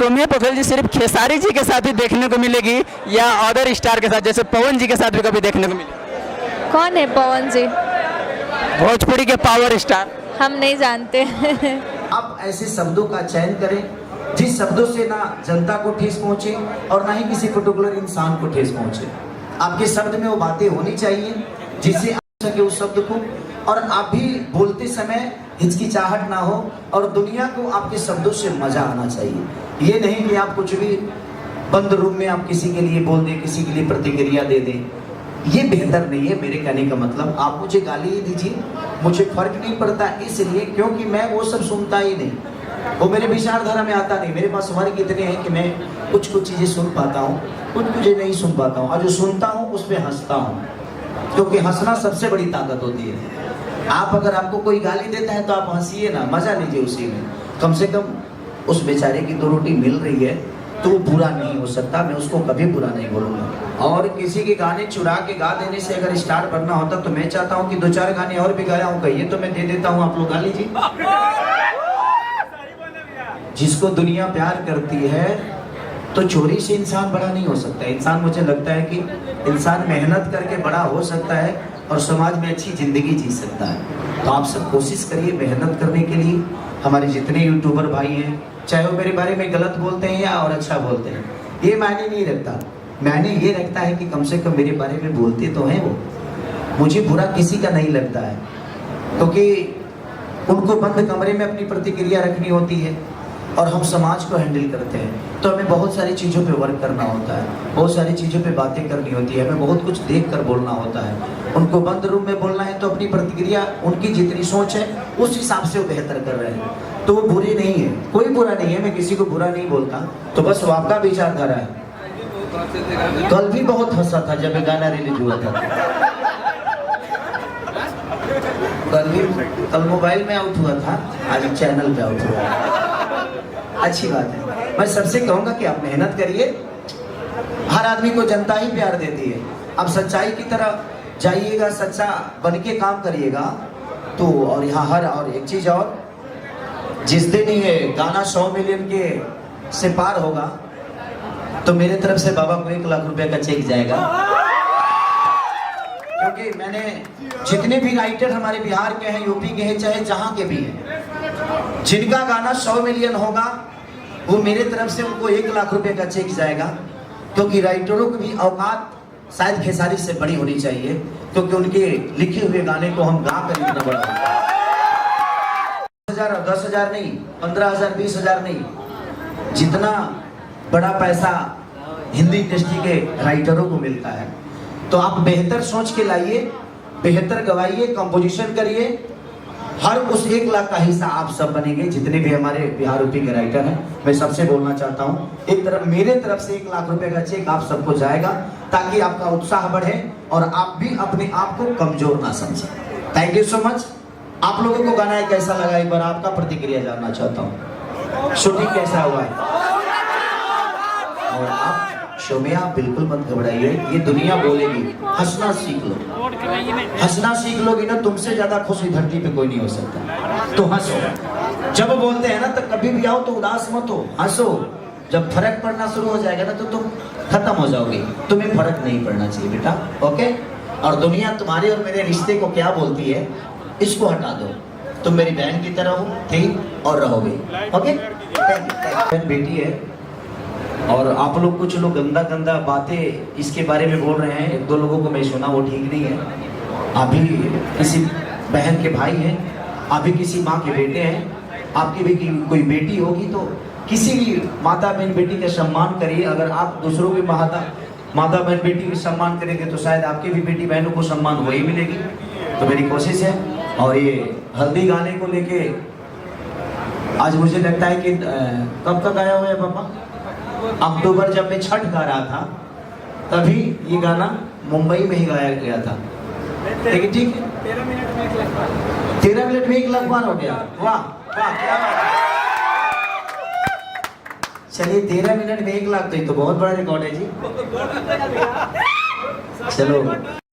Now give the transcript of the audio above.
सोम्या पटेल जी सिर्फ खेसारी जी के साथ ही देखने को मिलेगी या अदर स्टार के साथ, जैसे पवन जी के साथ भी कभी देखने को मिलेगी? कौन है पवन जी? भोजपुरी के पावर स्टार। हम नहीं जानते। आप ऐसे शब्दों का चयन करें जिस शब्दों से ना जनता को ठेस पहुंचे और ना ही किसी पर्टिकुलर इंसान को ठेस पहुंचे। आपके शब्द में वो बातें होनी चाहिए जिससे आ सके उस शब्द को, और आप भी बोलते समय हिचकिचाहट ना हो और दुनिया को आपके शब्दों से मजा आना चाहिए। ये नहीं कि आप कुछ भी बंद रूम में आप किसी के लिए बोल दें, किसी के लिए प्रतिक्रिया दे दें, ये बेहतर नहीं है। मेरे कहने का मतलब आप मुझे गाली ही दीजिए, मुझे फर्क नहीं पड़ता, इसलिए क्योंकि मैं वो सब सुनता ही नहीं, वो मेरे विचारधारा में आता नहीं। मेरे पास वर्ग इतने हैं कि मैं कुछ चीजें सुन पाता हूँ, कुछ चीजें नहीं सुन पाता हूँ, और जो सुनता हूँ उस पर हंसता हूँ, क्योंकि हंसना सबसे बड़ी ताकत होती है। आप अगर आपको कोई गाली देता है तो आप हंसिए ना, मजा लीजिए उसी में। कम से कम उस बेचारे की 2 रोटी मिल रही है तो वो बुरा नहीं हो सकता, मैं उसको कभी बुरा नहीं बोलूंगा। और किसी के गाने चुरा के गा देने से अगर स्टार बनना होता तो मैं चाहता हूँ कि 2-4 गाने और भी गाया हूँ, कहिए तो मैं दे देता हूँ, आप लोग गा लीजिए। जिसको दुनिया प्यार करती है तो चोरी से इंसान बड़ा नहीं हो सकता। इंसान, मुझे लगता है कि इंसान मेहनत करके बड़ा हो सकता है और समाज में अच्छी जिंदगी जी सकता है। तो आप सब कोशिश करिए मेहनत करने के लिए। हमारे जितने यूट्यूबर भाई हैं, चाहे वो मेरे बारे में गलत बोलते हैं या और अच्छा बोलते हैं, ये मायने नहीं रखता। मायने ये रखता है कि कम से कम मेरे बारे में बोलते तो हैं वो, मुझे बुरा किसी का नहीं लगता है, क्योंकि उनको बंद कमरे में अपनी प्रतिक्रिया रखनी होती है और हम समाज को हैंडल करते हैं। तो हमें बहुत सारी चीज़ों पे वर्क करना होता है, बहुत सारी चीज़ों पे बातें करनी होती है, हमें बहुत कुछ देख कर बोलना होता है। उनको बंद रूम में बोलना है तो अपनी प्रतिक्रिया, उनकी जितनी सोच है उस हिसाब से वो बेहतर कर रहे हैं, तो वो बुरे नहीं है, कोई बुरा नहीं है, मैं किसी को बुरा नहीं बोलता, तो बस वो आपका विचारधारा है। कल भी बहुत हंसा था जब गाना रिलीज हुआ था, कल मोबाइल में आउट हुआ था, आज चैनल पे आउट हुआ। अच्छी बात है। मैं सबसे कहूंगा कि आप मेहनत करिए, हर आदमी को जनता ही प्यार देती है। आप सच्चाई की तरह जाइएगा, सच्चा बन के काम करिएगा तो। और यहाँ हर और एक चीज और, जिस दिन ये गाना 100 मिलियन के से पार होगा तो मेरे तरफ से बाबा को 1 लाख रुपए का चेक जाएगा, क्योंकि मैंने जितने भी राइटर हमारे बिहार के हैं, यूपी के हैं, चाहे जहां के भी हैं, जिनका गाना 100 मिलियन होगा वो मेरे तरफ से उनको 1 लाख रुपए का चेक जाएगा, क्योंकि राइटरों की भी औकात शायद खेसारी से बड़ी होनी चाहिए, क्योंकि उनके लिखे हुए गाने को हम गा कर इतना बड़ा 10,000 नहीं, 15,000 20,000 नहीं, जितना बड़ा पैसा हिंदी इंडस्ट्री के राइटरों को मिलता है। तो आप बेहतर सोच के लाइए, बेहतर गवाइए, कंपोजिशन करिए, हर उस 1 लाख का हिस्सा आप सब बनेंगे, जितने भी हमारे बिहार यूपी के राइटर हैं। मैं सबसे बोलना चाहता हूँ, एक तरफ मेरे तरफ से 1 लाख रुपए का चेक आप सबको जाएगा, ताकि आपका उत्साह बढ़े और आप भी अपने आप को कमजोर ना समझें। Thank you so much. आप लोगों को गाना कैसा लगा, एक बार आपका प्रतिक्रिया जानना चाहता हूँ। शूटिंग कैसा हुआ है? और आप शोम्या बिल्कुल मत घबराइए, ये दुनिया बोलेगी, हंसना सीख लो। हंसना सीख लोगी ना, तुमसे ज्यादा खुश धरती पे कोई नहीं हो सकता। तो हंसो, जब बोलते हैं ना तो कभी भी आओ तो उदास मत हो, हंसो। जब फर्क पड़ना शुरू हो जाएगा ना तो तुम खत्म हो जाओगे, तुम्हें फर्क नहीं पड़ना चाहिए बेटा, ओके। और दुनिया तुम्हारे और मेरे रिश्ते को क्या बोलती है, इसको हटा दो। तुम मेरी बहन की तरह हो, ठीक, और रहोगे, ओके। बेटी है और आप लोग कुछ लोग गंदा गंदा बातें इसके बारे में बोल रहे हैं, 1-2 लोगों को मैं सुना, वो ठीक नहीं है। आप भी किसी बहन के भाई हैं, आप भी किसी माँ के बेटे हैं, आपकी भी कोई बेटी होगी तो किसी भी माता बहन बेटी का सम्मान करिए। अगर आप दूसरों की माता बहन बेटी का सम्मान करेंगे तो शायद आपके भी बेटी बहनों को सम्मान वही मिलेगी। तो मेरी कोशिश है। और ये हल्दी गाने को लेके आज मुझे लगता है कि कब तक आया हुआ है पापा, अक्टूबर जब मैं छठ गा रहा था तभी ये गाना मुंबई में ही गाया गया था। लेकिन ठीक है, 13 मिनट में 1 लाख बार हो गया। वाह वाह, क्या बात है। चलिए 13 मिनट में 1 लाख, तो ये तो बहुत बड़ा रिकॉर्ड है जी। चलो